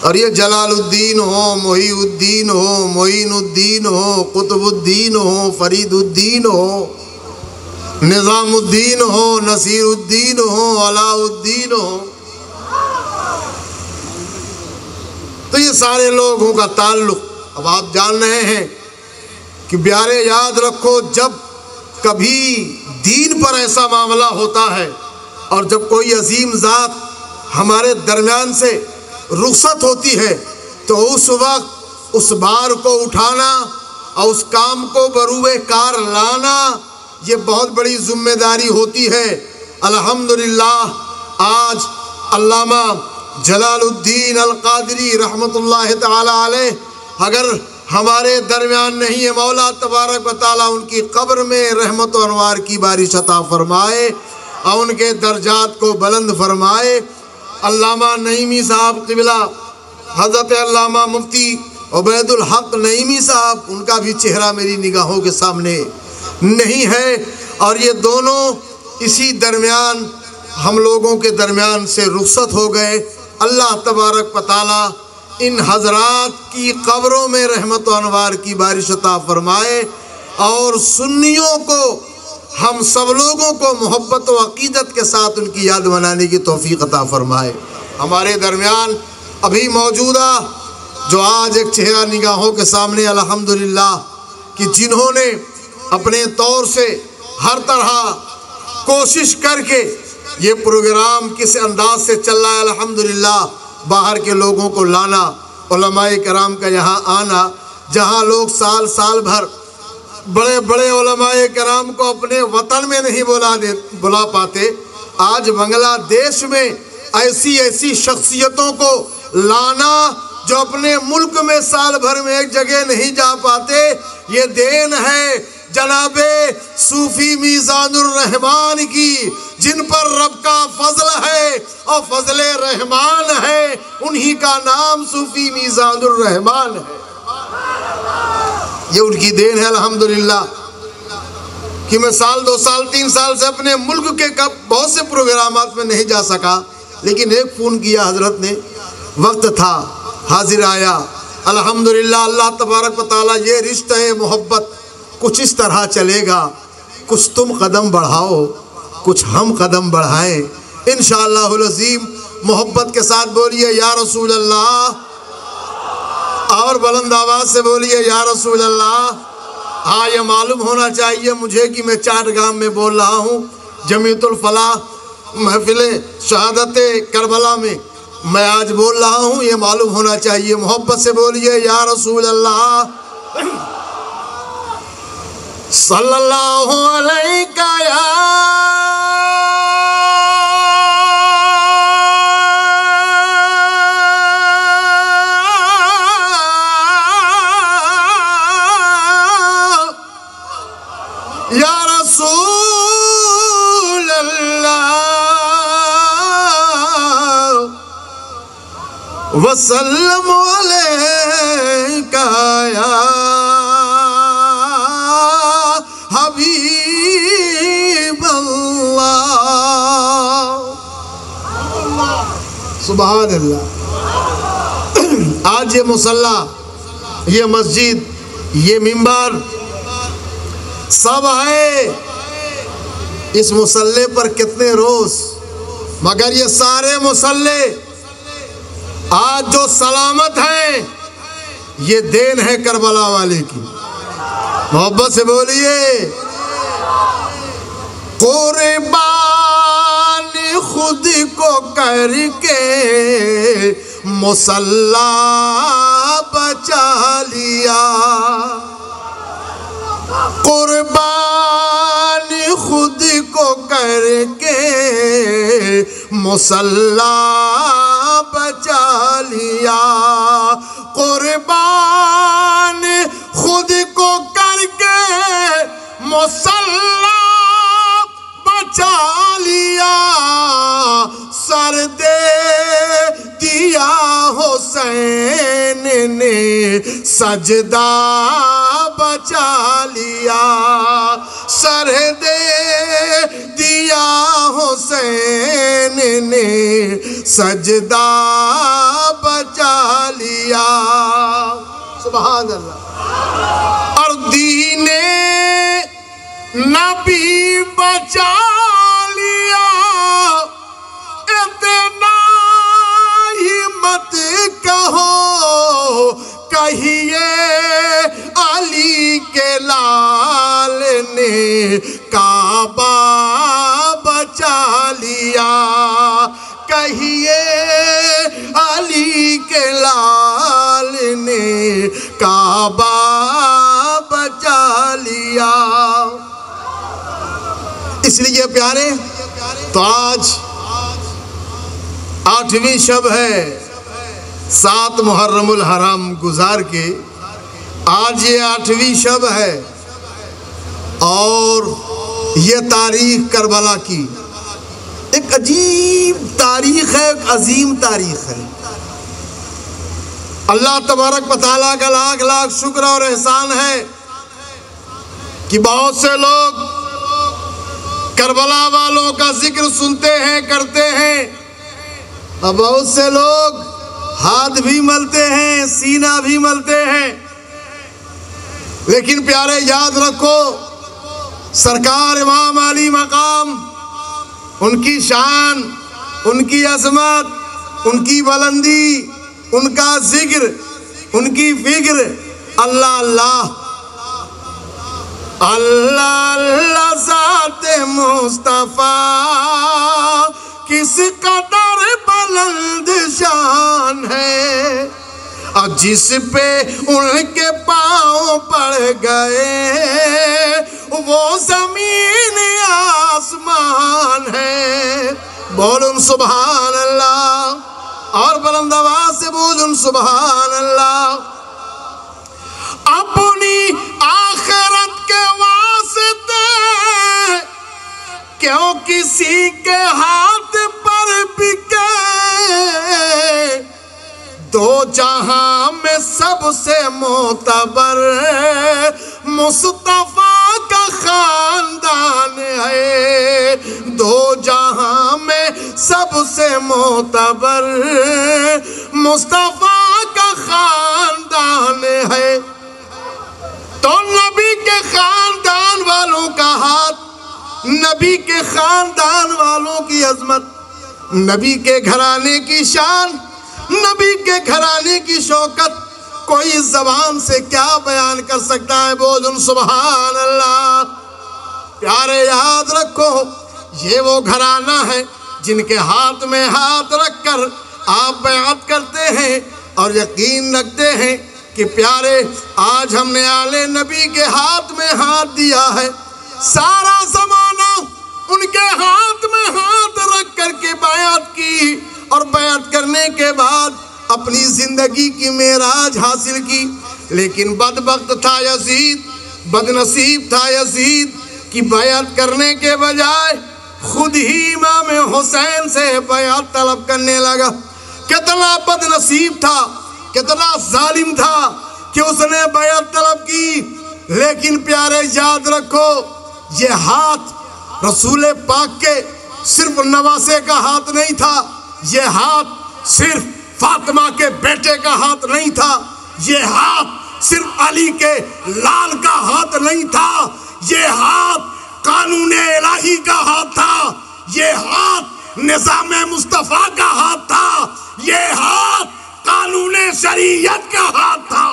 اور یہ جلال الدین ہو، محی الدین ہو، معین الدین ہو، قطب الدین ہو، فرید الدین ہو، نظام الدین ہو، نصیر الدین ہو، علاء الدین ہو، تو یہ سارے لوگوں کا تعلق اب آپ جان رہے ہیں کہ پیارے یاد رکھو، جب کبھی دین پر ایسا معاملہ ہوتا ہے اور جب کوئی عظیم ذات ہمارے درمیان سے رخصت ہوتی ہے تو اس وقت اس بار کو اٹھانا اور اس کام کو بروئے کار لانا یہ بہت بڑی ذمہ داری ہوتی ہے۔ الحمدللہ آج علامہ جلال الدین القادری رحمت اللہ تعالی علیہ اگر ہمارے درمیان نہیں ہے، مولا تبارک و تعالیٰ ان کی قبر میں رحمت و انوار کی بارش عطا فرمائے اور ان کے درجات کو بلند فرمائے۔ علامہ نعیمی صاحب قبلہ، حضرت علامہ مفتی عبید الحق نعیمی صاحب، ان کا بھی چہرہ میری نگاہوں کے سامنے نہیں ہے، اور یہ دونوں اسی درمیان ہم لوگوں کے درمیان سے رخصت ہو گئے۔ اللہ تبارک و تعالیٰ ان حضرات کی قبروں میں رحمت و انوار کی بارش عطا فرمائے اور سنیوں کو، ہم سب لوگوں کو محبت و عقیدت کے ساتھ ان کی یاد منانے کی توفیق عطا فرمائے۔ ہمارے درمیان ابھی موجودہ جو آج ایک چہرہ نگاہوں کے سامنے الحمدللہ کہ جنہوں نے اپنے طور سے ہر طرح کوشش کر کے یہ پروگرام کس انداز سے چل رہا ہے، الحمدللہ باہر کے لوگوں کو لانا، علماء کرام کا یہاں آنا، جہاں لوگ سال سال بھر بڑے بڑے علماء کرام کو اپنے وطن میں نہیں بلا پاتے، آج بنگلہ دیش میں ایسی شخصیتوں کو لانا جو اپنے ملک میں سال بھر میں ایک جگہ نہیں جا پاتے، یہ دین ہے جناب صوفی میزان الرحمان کی، جن پر رب کا فضل ہے اور فضل رحمان ہے، انہی کا نام صوفی میزان الرحمان ہے۔ یہ ان کی دین ہے الحمدللہ کہ میں سال 2 سال 3 سال سے اپنے ملک کے بہت سے پروگرامات میں نہیں جا سکا، لیکن ایک فون کیا حضرت نے، وقت تھا، حاضر آیا۔ الحمدللہ اللہ تبارک و تعالیٰ یہ رشتہ محبت کچھ اس طرح چلے گا، کچھ تم قدم بڑھاؤ، کچھ ہم قدم بڑھائیں انشاءاللہ العظیم۔ محبت کے ساتھ بولیے یا رسول اللہ، اور بلند آواز سے بولیے یا رسول اللہ۔ ہاں یہ معلوم ہونا چاہیے مجھے کہ میں چاٹگام میں بول رہا ہوں، جمیعۃ الفلاح محفل شہادت کربلا میں میں آج بول رہا ہوں، یہ معلوم ہونا چاہیے۔ محبت سے بولیے یا رسول اللہ صلی اللہ علیہ یا رسول اللہ وسلم علیکہ یا حبیب اللہ۔ سبحان اللہ۔ آج یہ مصلی، یہ مسجد، یہ منبر سب ہے، اس مصلی پر کتنے روز، مگر یہ سارے مصلی آج جو سلامت ہیں یہ دین ہے کربلا والے کی۔ محبت سے بولیے قربان خود کو کر کے مصلی بچا لیا، قربان خود کو کر کے مصلی بچا لیا، قربان خود کو کر کے مصلی بچا لیا، سر دے دیا حسین نے سجدہ بچا لیا، سر دے دیا حسین نے سجدہ بچا سبحان اللہ۔ اور دین نبی بچا لیا، اتنا ہی مت کہو کہیے علی کے لال نے کعبہ بچا لیا، کہیے علی کے لال نے کعبہ بچا لیا۔ اس لیے پیارے تو آج 8ویں شب ہے، 7 محرم الحرام گزار کے آج یہ 8ویں شب ہے، اور یہ تاریخ کربلا کی ایک عجیب تاریخ ہے، ایک عظیم تاریخ ہے۔ اللہ تبارک و تعالیٰ کا لاکھ لاکھ شکر اور احسان ہے کہ بہت سے لوگ کربلا والوں کا ذکر سنتے ہیں، کرتے ہیں، اور بہت سے لوگ ہاتھ بھی ملتے ہیں، سینہ بھی ملتے ہیں، لیکن پیارے یاد رکھو سرکار امام علی مقام، ان کی شان، ان کی عظمت، ان کی بلندی، ان کا ذکر، ان کی فکر، اللہ اللہ اللہ اللہ ذات مصطفیٰ کس قدر بلند شان ہے، اور جس پہ ان کے پاؤں پڑ گئے وہ زمین آسمان ہے۔ بولن سبحان اللہ، اور بلند آواز سے بولن سبحان اللہ۔ اپنی آخرت کے واسطے کیوں کسی کے ہاتھ پر بکے، دو جہاں میں سب سے معتبر مصطفیٰ کا خاندان ہے، دو جہاں میں سب سے معتبر مصطفیٰ کا خاندان ہے۔ تو نبی کے خاندان والوں کا ہاتھ، نبی کے خاندان والوں کی عظمت، نبی کے گھرانے کی شان، نبی کے گھرانے کی شوکت کوئی زبان سے کیا بیان کر سکتا ہے؟ بولن سبحان اللہ۔ پیارے یاد رکھو یہ وہ گھرانہ ہے جن کے ہاتھ میں ہاتھ رکھ کر آپ بیعت کرتے ہیں اور یقین رکھتے ہیں کہ پیارے آج ہم نے آل نبی کے ہاتھ میں ہاتھ دیا ہے، سارا زمانہ ان کے ہاتھ میں ہاتھ رکھ کر کے بیعت کی، اور بیعت کرنے کے بعد اپنی زندگی کی معراج حاصل کی۔ لیکن بدبخت تھا یزید، بد نصیب تھا یزید کہ بیعت کرنے کے بجائے خود ہی امام حسین سے بیعت طلب کرنے لگا۔ کتنا بد نصیب تھا، کتنا ظالم تھا کہ اس نے بیعت طلب کی۔ لیکن پیارے یاد رکھو یہ ہاتھ رسول پاک کے صرف نواسے کا ہاتھ نہیں تھا، یہ ہاتھ صرف فاطمہ کے بیٹے کا ہاتھ نہیں تھا، یہ ہاتھ صرف علی کے لال کا ہاتھ نہیں تھا، یہ ہاتھ قانون الہی کا ہاتھ تھا، یہ ہاتھ نظام مصطفیٰ کا ہاتھ تھا، یہ ہاتھ قانون شریعت کا ہاتھ تھا۔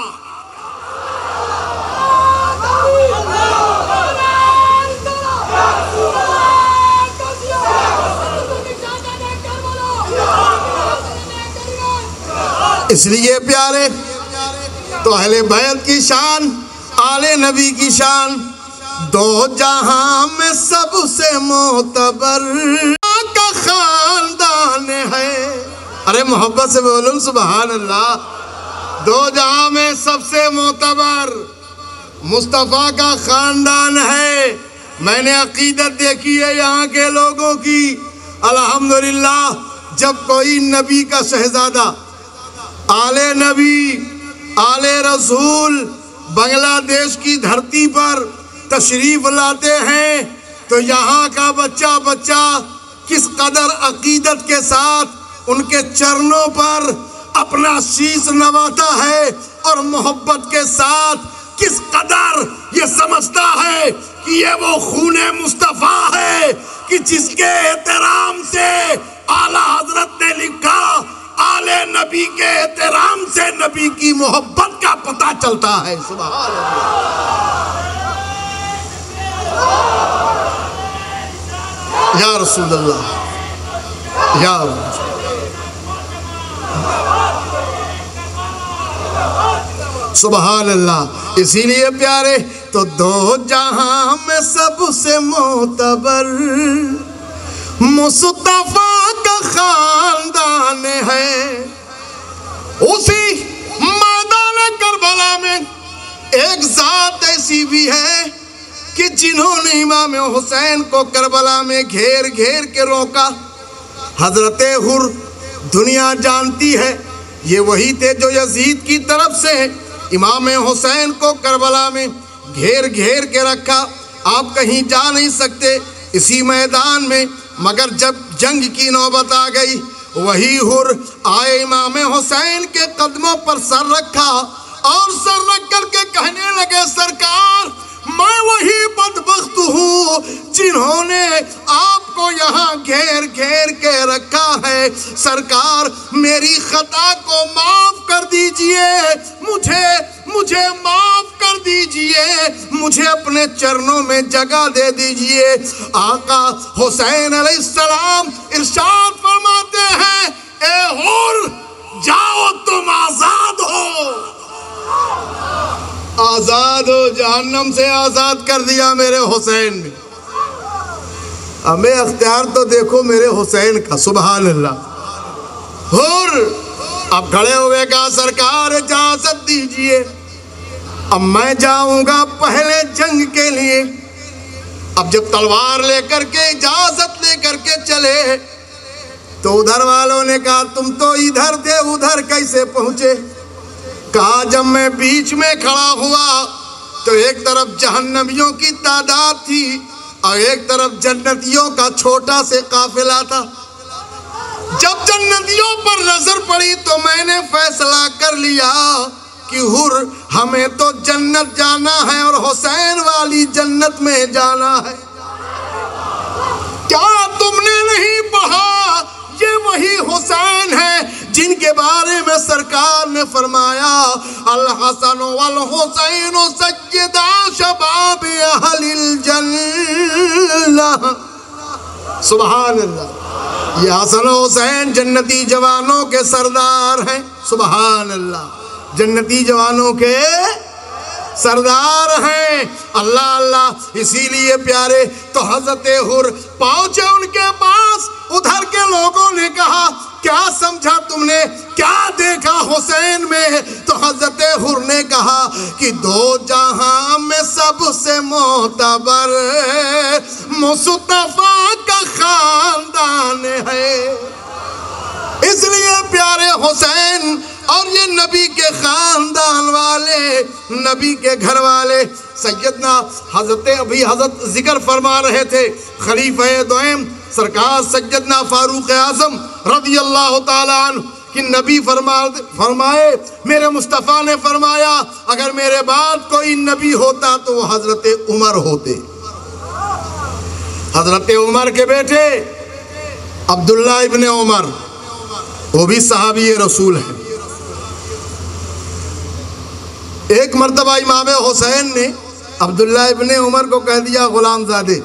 اس لیے پیارے تو اہل بیت کی شان، آل نبی کی شان، دو جہاں میں سب سے معتبر کا خاندان ہے۔ ارے محبت سے بولو سبحان اللہ۔ دو جہاں میں سب سے معتبر مصطفیٰ کا خاندان ہے۔ میں نے عقیدت دیکھی ہے یہاں کے لوگوں کی، الحمدللہ جب کوئی نبی کا شہزادہ، آل نبی، آل رسول بنگلہ دیش کی دھرتی پر تشریف لاتے ہیں تو یہاں کا بچہ بچہ کس قدر عقیدت کے ساتھ ان کے چرنوں پر اپنا شیش نواتا ہے اور محبت کے ساتھ کس قدر یہ سمجھتا ہے کہ یہ وہ خون مصطفیٰ ہے کہ جس کے احترام سے اعلیٰ حضرت نے لکھا آل نبی کے احترام سے نبی کی محبت کا پتہ چلتا ہے. سبحان اللہ یا رسول اللہ یا سبحان اللہ. اسی لیے پیارے تو دو جہاں میں سب سے معتبر مصطفیٰ کا خاندان ہے. اسی میدان کربلا میں ایک ذات ایسی بھی ہے کہ جنہوں نے امام حسین کو کربلا میں گھیر گھیر کے روکا. حضرت حر دنیا جانتی ہے یہ وہی تھے جو یزید کی طرف سے امام حسین کو کربلا میں گھیر گھیر کے رکھا. آپ کہیں جا نہیں سکتے اسی میدان میں. مگر جب جنگ کی نوبت آ گئی وہی حر آئے امام حسین کے قدموں پر سر رکھا اور سر رکھ کر کے کہنے لگے سرکار میں وہی بدبخت ہوں جنہوں نے آپ کو یہاں گھیر گھیر کے رکھا ہے. سرکار میری خطا کو معاف کر دیجئے مجھے معاف کر دیجئے مجھے اپنے چرنوں میں جگہ دے دیجئے. آقا حسین علیہ السلام ارشاد فرماتے ہیں اے حر جاؤ تم آزاد ہو. آزاد ہو جہنم سے آزاد کر دیا میرے حسین نے. ہمیں اختیار تو دیکھو میرے حسین کا. سبحان اللہ. حر اب کھڑے ہوئے کہا سرکار اجازت دیجئے اب میں جاؤں گا پہلے جنگ کے لیے. اب جب تلوار لے کر کے اجازت لے کر کے چلے تو ادھر والوں نے کہا تم تو ادھر تھے ادھر کیسے پہنچے. کہا جب میں بیچ میں کھڑا ہوا تو ایک طرف جہنمیوں کی تعداد تھی اور ایک طرف جنتیوں کا چھوٹا سے قافلہ تھا. جب جنتیوں پر نظر پڑی تو میں نے فیصلہ کر لیا کہ حر ہمیں تو جنت جانا ہے اور حسین والی جنت میں جانا ہے. کیا تم نے نہیں پڑھا یہ وہی حسین ہے جن کے بارے میں سرکار نے فرمایا الحسن والحسین سیدا شباب اہل الجنہ. سبحان اللہ. یہ حسن و حسین جنتی جوانوں کے سردار ہیں. سبحان اللہ. جنتی جوانوں کے سردار ہیں. اللہ اللہ. اسی لیے پیارے تو حضرت حر پہنچے ان کے پاس. ادھر کے لوگوں نے کہا کیا سمجھا تم نے کیا دیکھا حسین میں. تو حضرت حر نے کہا کہ دو جہاں میں سب سے معتبر مصطفیٰ کا خاندان ہے. اس لیے پیارے حسین اور یہ نبی کے خاندان والے نبی کے گھر والے سیدنا حضرت ذکر فرما رہے تھے خلیفہ دوئم سرکار سیدنا فاروق اعظم رضی اللہ تعالیٰ عنہ کہ نبی فرمائے میرے مصطفیٰ نے فرمایا اگر میرے بعد کوئی نبی ہوتا تو وہ حضرت عمر ہوتے. حضرت عمر کے بیٹے عبداللہ ابن عمر وہ بھی صحابی رسول ہیں. ایک مرتبہ امام حسین نے عبداللہ ابن عمر کو کہہ دیا غلام زادے.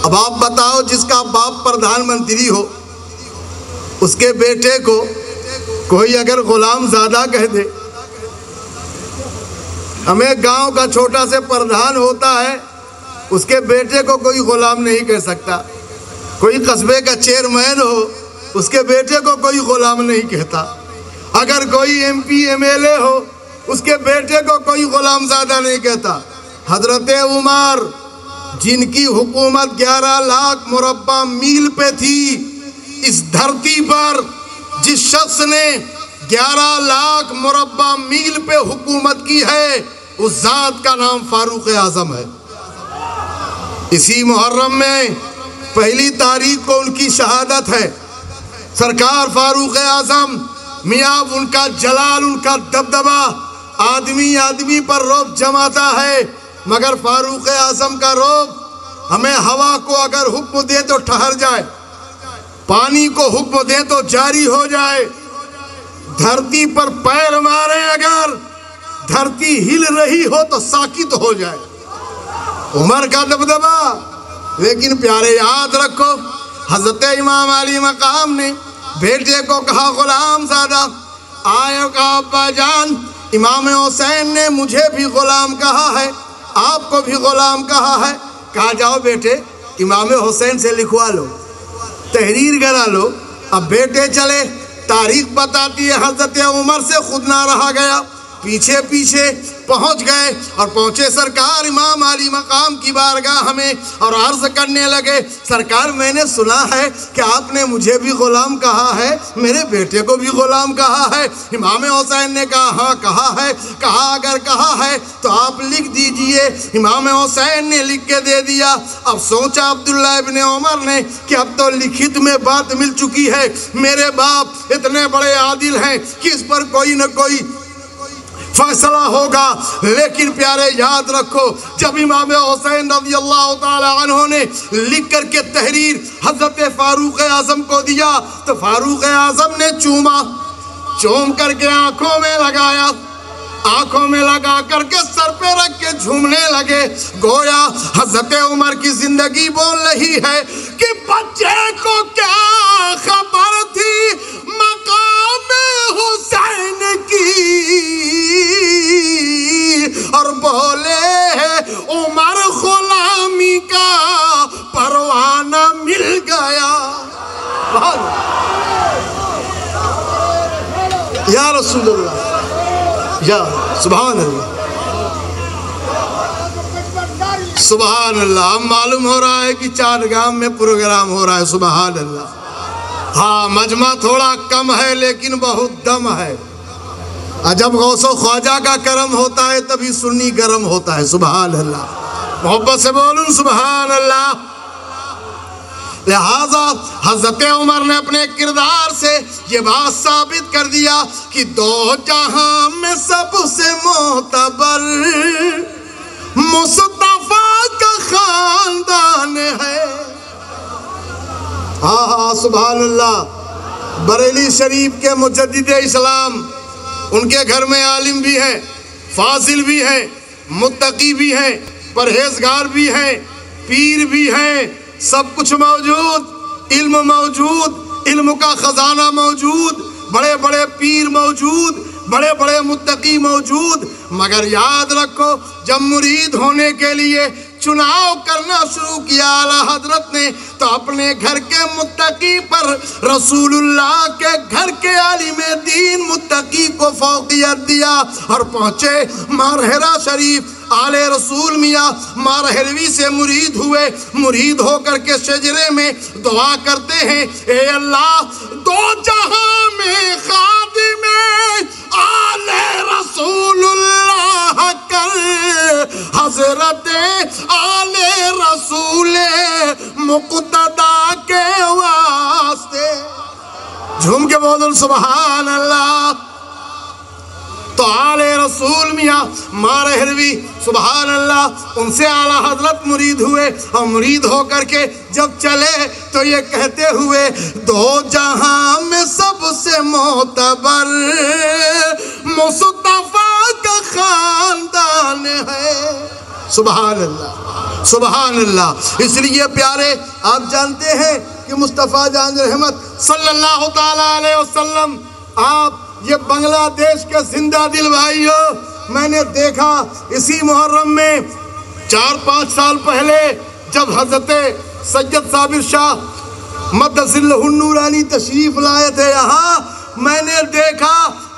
اب آپ بتاؤ جس کا باپ پردھان منتری ہو اس کے بیٹے کو کوئی اگر غلام زادہ کہہ دے. ہمیں گاؤں کا چھوٹا سے پردھان ہوتا ہے اس کے بیٹے کو کوئی غلام نہیں کہہ سکتا. کوئی قصبے کا چیئرمین ہو اس کے بیٹے کو کوئی غلام نہیں کہتا. اگر کوئی M P M L A ہو اس کے بیٹے کو کوئی غلام زادہ نہیں کہتا. حضرت عمر جن کی حکومت 11 لاکھ مربع میل پہ تھی اس دھرتی پر جس شخص نے 11 لاکھ مربع میل پہ حکومت کی ہے اس ذات کا نام فاروق اعظم ہے. اسی محرم میں پہلی تاریخ کو ان کی شہادت ہے. سرکار فاروق اعظم میاں، ان کا جلال، ان کا دبدبہ آدمی آدمی پر رعب جماتا ہے، مگر فاروق اعظم کا رعب ہمیں ہوا کو اگر حکم دے تو ٹھہر جائے، پانی کو حکم دے تو جاری ہو جائے، دھرتی پر پیر مارے اگر دھرتی ہل رہی ہو تو ساکت ہو جائے۔ عمر کا دبدبہ، لیکن پیارے یاد رکھو حضرت امام علی مقام نے بیٹے کو کہا غلام زادہ، آئے کہا ابا جان امام حسین نے مجھے بھی غلام کہا ہے، آپ کو بھی غلام کہا ہے، کہا جاؤ بیٹے امام حسین سے لکھوا لو، تحریر کرا لو۔ اب بیٹے چلے، تاریخ بتاتی ہے حضرت عمر سے خود نہ رہا گیا، پیچھے پیچھے پہنچ گئے اور پہنچے سرکار امام علی مقام کی بارگاہ میں اور عرض کرنے لگے، سرکار میں نے سنا ہے کہ آپ نے مجھے بھی غلام کہا ہے، میرے بیٹے کو بھی غلام کہا ہے۔ امام حسین نے کہا ہاں کہا ہے، کہا اگر کہا ہے تو آپ لکھ دیجئے۔ امام حسین نے لکھ کے دے دیا۔ اب سوچا عبداللہ ابن عمر نے کہ اب تو لکھت میں بات مل چکی ہے، میرے باپ اتنے بڑے عادل ہیں کہ اس پر کوئی نہ کوئی فیصلہ ہوگا۔ لیکن پیارے یاد رکھو جب امام حسین رضی اللہ تعالی عنہ نے لکھ کر کے تحریر حضرت فاروق اعظم کو دیا تو فاروق اعظم نے چوم کر کے آنکھوں میں لگایا، آنکھوں میں لگا کر کے سر پہ رکھ کے جھومنے لگے، گویا حضرت عمر کی زندگی بول رہی ہے کہ بچے کو کیا خبر تھی مقام حسین کی، اور بولے عمر غلامی کا پروانہ مل گیا۔ یا رسول اللہ، یا سبحان اللہ، سبحان اللہ۔ اب معلوم ہو رہا ہے کہ چارگام میں پروگرام ہو رہا ہے، سبحان اللہ۔ ہاں مجمع تھوڑا کم ہے لیکن بہت دم ہے۔ جب غوث و خواجہ کا کرم ہوتا ہے تبھی سنی گرم ہوتا ہے، سبحان اللہ۔ محبت سے بولوں سبحان اللہ۔ لہذا حضرت عمر نے اپنے کردار سے یہ بات ثابت کر دیا کہ دو جہاں میں سب سے معتبر مصطفیٰ کا خاندان ہے۔ ہاں سبحان اللہ۔ بریلی شریف کے مجدد اسلام، ان کے گھر میں عالم بھی ہیں، فاضل بھی ہیں، متقی بھی ہیں، پرہیزگار بھی ہیں، پیر بھی ہیں، سب کچھ موجود، علم کا خزانہ موجود، بڑے بڑے پیر موجود، بڑے بڑے متقی موجود، مگر یاد رکھو جب مرید ہونے کے لیے چناؤ کرنا شروع کیا اعلیٰ حضرت نے تو اپنے گھر کے متقی پر رسول اللہ کے گھر کے عالم دین متقی کو فوقیت دیا اور پہنچے مارہرہ شریف۔ آل رسول میاں مارہروی سے مرید ہوئے، مرید ہو کر کے شجرے میں دعا کرتے ہیں، اے اللہ دو جہاں میں خادم آل رسول اللہ کر، حضرت آل رسول مقتدیٰ کے واسطے۔ جھوم کے بولن سبحان اللہ۔ تو آل رسول میاں مارہروی سبحان اللہ، ان سے اعلیٰ حضرت مرید ہوئے اور مرید ہو کر کے جب چلے تو یہ کہتے ہوئے دو جہاں میں سب سے معتبر مصطفیٰ کا خاندان ہے۔ سبحان اللہ، سبحان اللہ۔ اس لیے پیارے آپ جانتے ہیں کہ مصطفیٰ جان رحمت صلی اللہ تعالیٰ علیہ وسلم، آپ یہ بنگلہ دیش کے زندہ دل بھائیو، میں نے دیکھا اسی محرم میں 4-5 سال پہلے جب حضرت سید صابر شاہ مدثر النورانی تشریف لائے تھے یہاں، میں نے دیکھا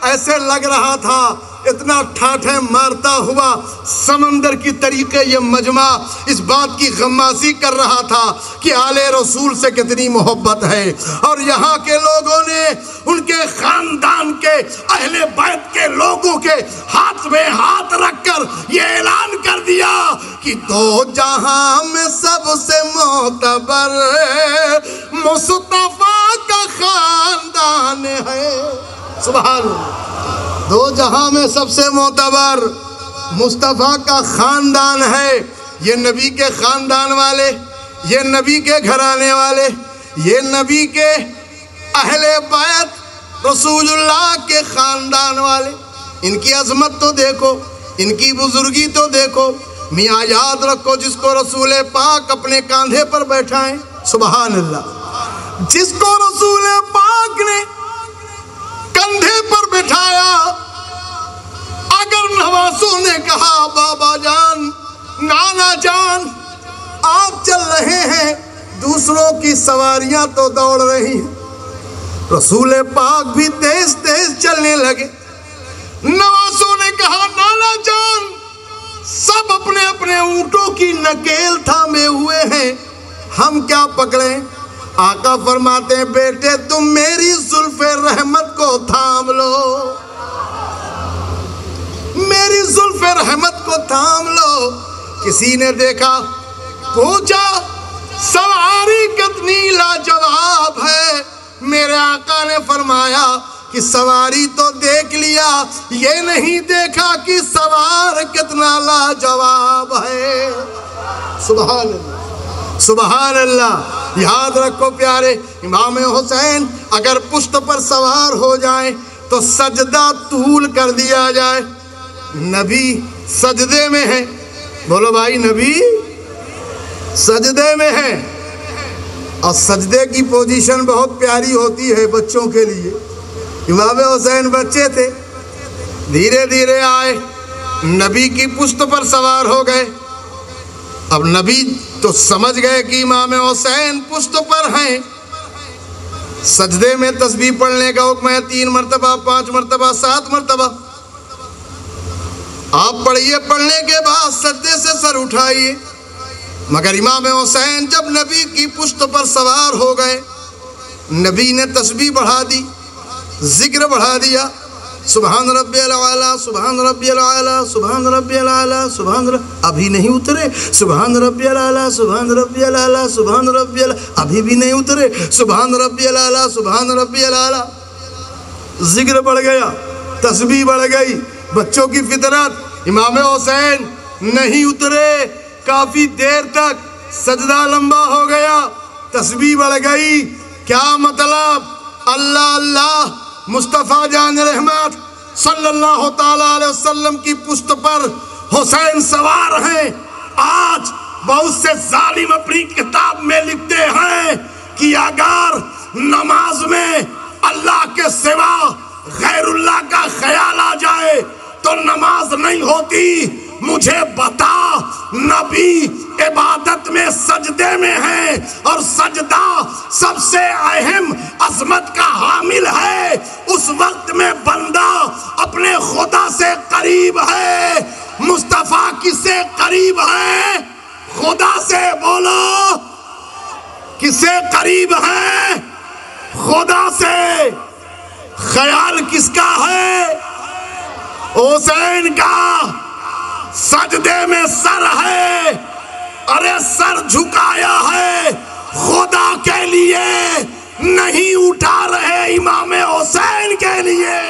ایسے لگ رہا تھا اتنا ٹھاٹھے مارتا ہوا سمندر کی طریقے یہ مجمع اس بات کی غمازی کر رہا تھا کہ آل رسول سے کتنی محبت ہے، اور یہاں کے لوگوں نے ان کے خاندان کے اہل بیت کے لوگوں کے ہاتھ میں ہاتھ رکھ کر یہ اعلان کر دیا کہ دو جہاں میں سب سے معتبر مصطفیٰ کا خاندان ہے. سبحان اللہ. دو جہاں میں سب سے معتبر مصطفیٰ کا خاندان ہے. یہ نبی کے خاندان والے، یہ نبی کے گھرانے والے، یہ نبی کے اہل بیت رسول اللہ کے خاندان والے. ان کی عظمت تو دیکھو، ان کی بزرگی تو دیکھو. میاں یاد رکھو، جس کو رسول پاک اپنے کاندھے پر بیٹھائیں، سبحان اللہ، جس کو رسول پاک نے کندھے پر بٹھایا، اگر نواسوں نے کہا بابا جان، نانا جان آپ چل رہے ہیں، دوسروں کی سواریاں تو دوڑ رہی ہیں، رسول پاک بھی تیز تیز چلنے لگے. نواسوں نے کہا نانا جان سب اپنے اپنے اونٹوں کی نکیل تھامے ہوئے ہیں، ہم کیا پکڑیں؟ آقا فرماتے ہیں بیٹے تم میری زلف رحمت کو تھام لو، میری زلف رحمت کو تھام لو. کسی نے دیکھا، پوچھا سواری کتنی لاجواب ہے. میرے آقا نے فرمایا کہ سواری تو دیکھ لیا، یہ نہیں دیکھا کہ سوار کتنا لاجواب ہے. سبحان اللہ، سبحان اللہ. یاد رکھو پیارے، امام حسین اگر پشت پر سوار ہو جائیں تو سجدہ طول کر دیا جائے. نبی سجدے میں ہے، بولو بھائی، نبی سجدے میں ہے. اور سجدے کی پوزیشن بہت پیاری ہوتی ہے بچوں کے لیے. امام حسین بچے تھے، دھیرے دھیرے آئے، نبی کی پشت پر سوار ہو گئے. اب نبی تو سمجھ گئے کہ امام حسین پشت پر ہیں. سجدے میں تسبیح پڑھنے کا حکم ہے، 3 مرتبہ، 5 مرتبہ، 7 مرتبہ. آپ پڑھیے، پڑھنے کے بعد سجدے سے سر اٹھائیے. مگر امام حسین جب نبی کی پشت پر سوار ہو گئے، نبی نے تسبیح بڑھا دی، ذکر بڑھا دیا، سبحان ربی العالی، سبحان ربی العالی، سبحان ربی العالی، سبحان ربی. ابھی نہیں اترے، سبحان ربی العالی، سبحان ربی العالی، سبحان ربی العالی. ابھی بھی نہیں اترے، سبحان ربی العالی، سبحان ربی العالی. ذکر بڑھ گیا، تسبیح بڑھ گئی. بچوں کی فطرت. امام حسین نہیں اترے، کافی دیر تک سجدہ لمبا ہو گیا، تسبیح بڑھ گئی. کیا مطلب؟ اللہ اللہ، مصطفیٰ جان رحمت صلی اللہ تعالیٰ علیہ وسلم کی پشت پر حسین سوار ہیں. آج بہت سے ظالم اپنی کتاب میں لکھتے ہیں کہ اگر نماز میں اللہ کے سوا غیر اللہ کا خیال آ جائے تو نماز نہیں ہوتی. مجھے بتا، نبی عبادت میں سجدے میں ہے، اور سجدہ سب سے اہم عظمت کا حامل ہے. اس وقت میں بندہ اپنے خدا سے قریب ہے. مصطفیٰ کس سے قریب ہے؟ خدا سے. بولو، کس سے قریب ہے؟ خدا سے. خیال کس کا ہے؟ حسین کا. سجدے میں سر ہے، ارے سر جھکایا ہے خدا کے لیے، نہیں اٹھا رہے امام حسین کے لیے.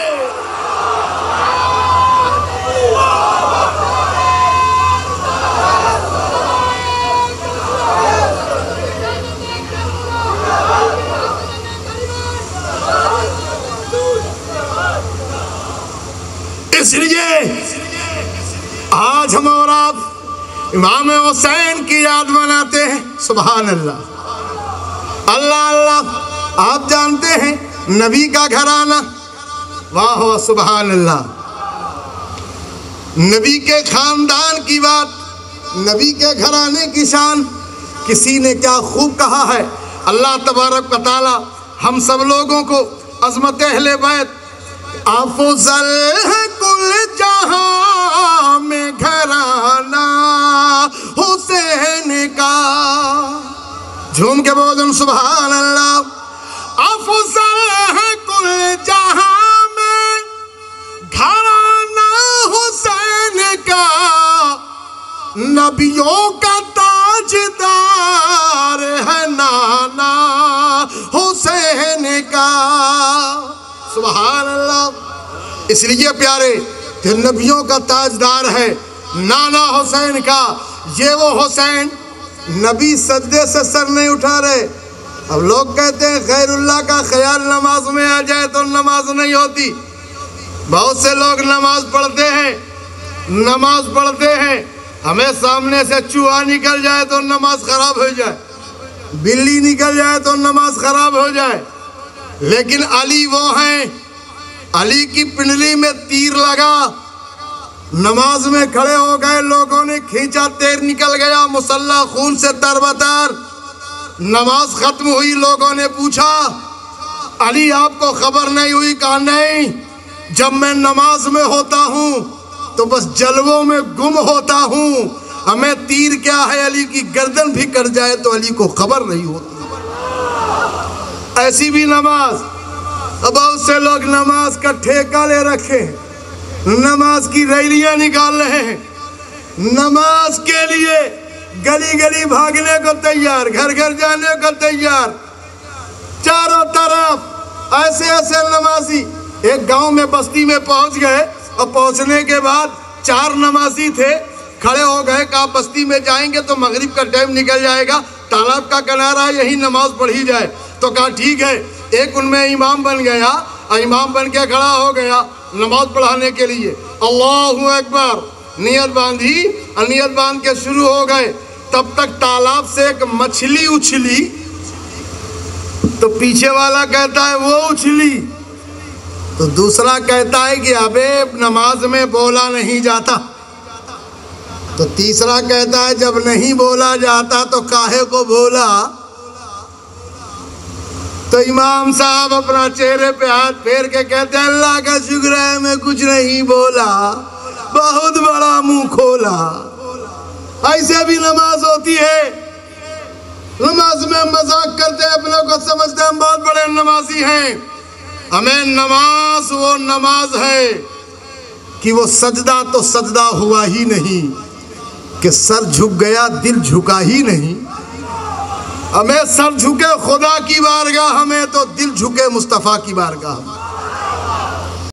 اس لیے آج ہم اور آپ امام حسین کی یاد مناتے ہیں. سبحان اللہ، اللہ اللہ. آپ جانتے ہیں نبی کا گھرانہ، واہ سبحان اللہ، نبی کے خاندان کی بات، نبی کے گھرانے کی شان کسی نے کیا خوب کہا ہے. اللہ تبارک و تعالی ہم سب لوگوں کو عظمت اہل بیت. افضل ہے کل جہاں میں گھرانہ حسین کا. جھوم کے بولیں سبحان اللہ. افضل ہے کل جہاں میں نبیوں کا تاجدار ہے نانا حسین کا۔ سبحان اللہ۔ اس لیے پیارے کہ نبیوں کا تاجدار ہے نانا حسین کا۔ یہ وہ حسین، نبی سجدے سے سر نہیں اٹھا رہے۔ اب لوگ کہتے ہیں غیر اللہ کا خیال نماز میں آ جائے تو نماز نہیں ہوتی۔ بہت سے لوگ نماز پڑھتے ہیں، ہمیں سامنے سے چوہا نکل جائے تو نماز خراب ہو جائے، بلی نکل جائے تو نماز خراب ہو جائے۔ لیکن علی وہ ہیں، علی کی پنڈلی میں تیر لگا، نماز میں کھڑے ہو گئے، لوگوں نے کھینچا، تیر نکل گیا، مصلی خون سے تربتر۔ نماز ختم ہوئی، لوگوں نے پوچھا علی آپ کو خبر نہیں ہوئی؟ کہا نہیں، جب میں نماز میں ہوتا ہوں تو بس جلووں میں گم ہوتا ہوں، ہمیں تیر کیا ہے، علی کی گردن بھی کٹ جائے تو علی کو خبر نہیں ہوتی۔ ایسی بھی نماز۔ اب بہت سے لوگ نماز کا ٹھیکہ لے رکھے ہیں، نماز کی ریلیاں نکال رہے ہیں، نماز کے لیے گلی گلی بھاگنے کو تیار، گھر گھر جانے کو تیار، چاروں طرف ایسے ایسے نمازی۔ ایک گاؤں میں بستی میں پہنچ گئے اور پہنچنے کے بعد 4 نمازی تھے، کھڑے ہو گئے، کہا بستی میں جائیں گے تو مغرب کا ٹائم نکل جائے گا، تالاب کا کنارہ ہے، یہی نماز پڑھی جائے۔ تو کہا ٹھیک ہے۔ ایک ان میں امام بن گیا اور امام بن کے کھڑا ہو گیا نماز پڑھانے کے لیے۔ اللہ اکبر، نیت باندھی اور نیت باندھ کے شروع ہو گئے۔ تب تک تالاب سے ایک مچھلی اچھلی، تو پیچھے والا کہتا ہے وہ اچھلی، تو دوسرا کہتا ہے کہ ابے نماز میں بولا نہیں جاتا، تو تیسرا کہتا ہے جب نہیں بولا جاتا تو کاہے کو بولا؟ تو امام صاحب اپنا چہرے پہ ہاتھ پھیر کے کہتے ہیں اللہ کا شکر ہے میں کچھ نہیں بولا، بہت بڑا منہ کھولا۔ ایسے بھی نماز ہوتی ہے، نماز میں مذاق کرتے ہیں، اپنے کو سمجھتے ہیں ہم بہت بڑے نمازی ہیں۔ ہمیں نماز وہ نماز ہے کہ وہ سجدہ تو سجدہ ہوا ہی نہیں، کہ سر جھک گیا دل جھکا ہی نہیں۔ ہمیں سر جھکے خدا کی بارگاہ، ہمیں تو دل جھکے مصطفیٰ کی بارگاہ۔